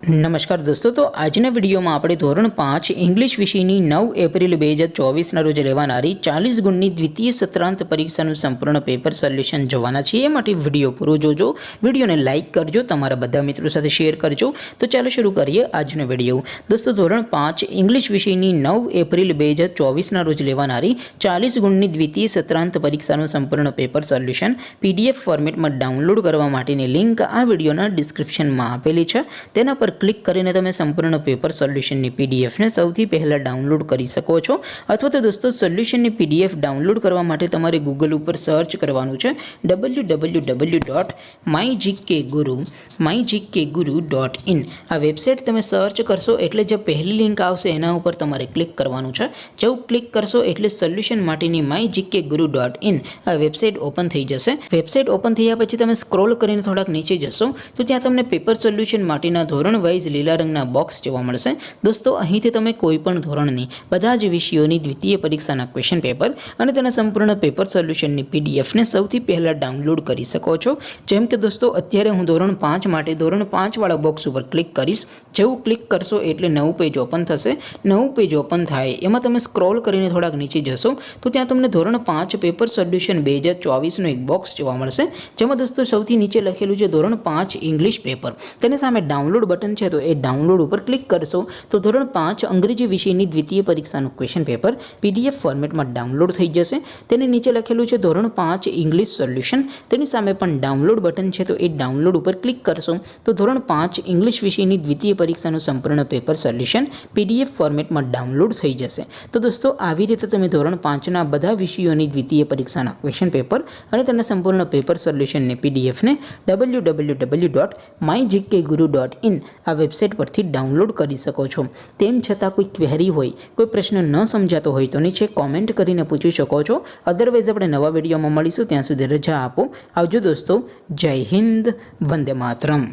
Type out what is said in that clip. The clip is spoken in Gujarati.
नमस्कार दोस्तों, तो આજના વિડીયોમાં આપણે ધોરણ 5 ઇંગ્લિશ વિષયની 9 એપ્રિલ 2024ના રોજ લેવાનારી 40 ગુણની દ્વિતીય સત્રાંત પરીક્ષાનું સંપૂર્ણ પેપર સોલ્યુશન જોવાના છે। એ માટે વિડીયો પૂરો જોજો, વિડીયોને લાઇક કરજો, તમારા બધા મિત્રો સાથે શેર કરજો। તો ચાલો શરૂ કરીએ આજનો વિડીયો। દોસ્તો ધોરણ 5 ઇંગ્લિશ વિષયની 9 એપ્રિલ 2024ના રોજ લેવાનારી 40 ગુણની દ્વિતીય સત્રાંત પરીક્ષાનું સંપૂર્ણ પેપર સોલ્યુશન PDF ફોર્મેટમાં ડાઉનલોડ કરવા માટેની લિંક આ વિડીયોના ડિસ્ક્રિપ્શનમાં આપેલી છે। તેના પર ક્લિક કરીને તમે સંપૂર્ણ પેપર સોલ્યુશનની PDF ને સૌથી પહેલા ડાઉનલોડ કરી શકો છો। અથવા તો દોસ્તો સોલ્યુશનની PDF ડાઉનલોડ કરવા માટે તમારે ગૂગલ ઉપર સર્ચ કરવાનું છે www.mygkguru.in। આ વેબસાઇટ તમે સર્ચ કરશો એટલે જે પહેલી લિંક આવશે એના ઉપર તમારે ક્લિક કરવાનું છે। જેવું ક્લિક કરશો એટલે સોલ્યુશન માટેની mygkguru.in આ વેબસાઇટ ઓપન થઈ જશે। વેબસાઇટ ઓપન થયા પછી તમે સ્ક્રોલ કરીને થોડાક નીચે જશો તો ત્યાં તમને પેપર સોલ્યુશન માટેના ધોરણ વાઇઝ લીલા રંગના બોક્સ જોવા મળશે। દોસ્તો અહીંથી તમે કોઈ પણ ધોરણની બધા જ વિષયોની દ્વિતીય પરીક્ષાના ક્વેશ્ચન પેપર અને તેના સંપૂર્ણ પેપર સોલ્યુશનની PDF ને સૌથી પહેલા ડાઉનલોડ કરી શકો છો। જેમ કે દોસ્તો અત્યારે હું ધોરણ 5 માટે ધોરણ 5 વાળા બોક્સ ઉપર ક્લિક કરીશ। જેવું ક્લિક કરશો એટલે નવું પેજ ઓપન થશે। નવું પેજ ઓપન થાય એમાં તમે સ્ક્રોલ કરીને થોડાક નીચે જશો તો ત્યાં તમને ધોરણ 5 પેપર સોલ્યુશન 2024નું એક બોક્સ જોવા મળશે। જેમાં દોસ્તો સૌથી નીચે લખેલું છે ધોરણ 5 ઇંગ્લિશ પેપર। તેની સામે ડાઉનલોડ બટન છે તો એ ડાઉનલોડ ઉપર ક્લિક કરશો તો ધોરણ 5 અંગ્રેજી વિષયની દ્વિતીય પરીક્ષાનું ક્વેશ્ચન પેપર PDF ફોર્મેટમાં ડાઉનલોડ થઈ જશે। તેની નીચે લખેલું છે ધોરણ 5 ઇંગ્લિશ સોલ્યુશન। તેની સામે પણ ડાઉનલોડ બટન છે તો એ ડાઉનલોડ ઉપર ક્લિક કરશો તો ધોરણ 5 ઇંગ્લિશ વિષયની દ્વિતીય પરીક્ષાનું સંપૂર્ણ પેપર સોલ્યુશન PDF ફોર્મેટમાં ડાઉનલોડ થઈ જશે। તો દોસ્તો આવી રીતે તમે ધોરણ 5ના બધા વિષયોની દ્વિતીય પરીક્ષાના ક્વેશ્ચન પેપર અને તેના સંપૂર્ણ પેપર સોલ્યુશનની PDF ને www.mygkguru.in આ વેબસાઇટ પરથી ડાઉનલોડ કરી શકો છો। તેમ છતાં કોઈ ક્વેરી હોય, કોઈ પ્રશ્ન ન સમજાતો હોય તો નીચે કોમેન્ટ કરીને પૂછી શકો છો। અધરવાઇઝ આપણે નવા વિડીયોમાં મળીશું, ત્યાં સુધી રજા આપો। આવજો દોસ્તો, જય હિન્દ, વંદે માતરમ।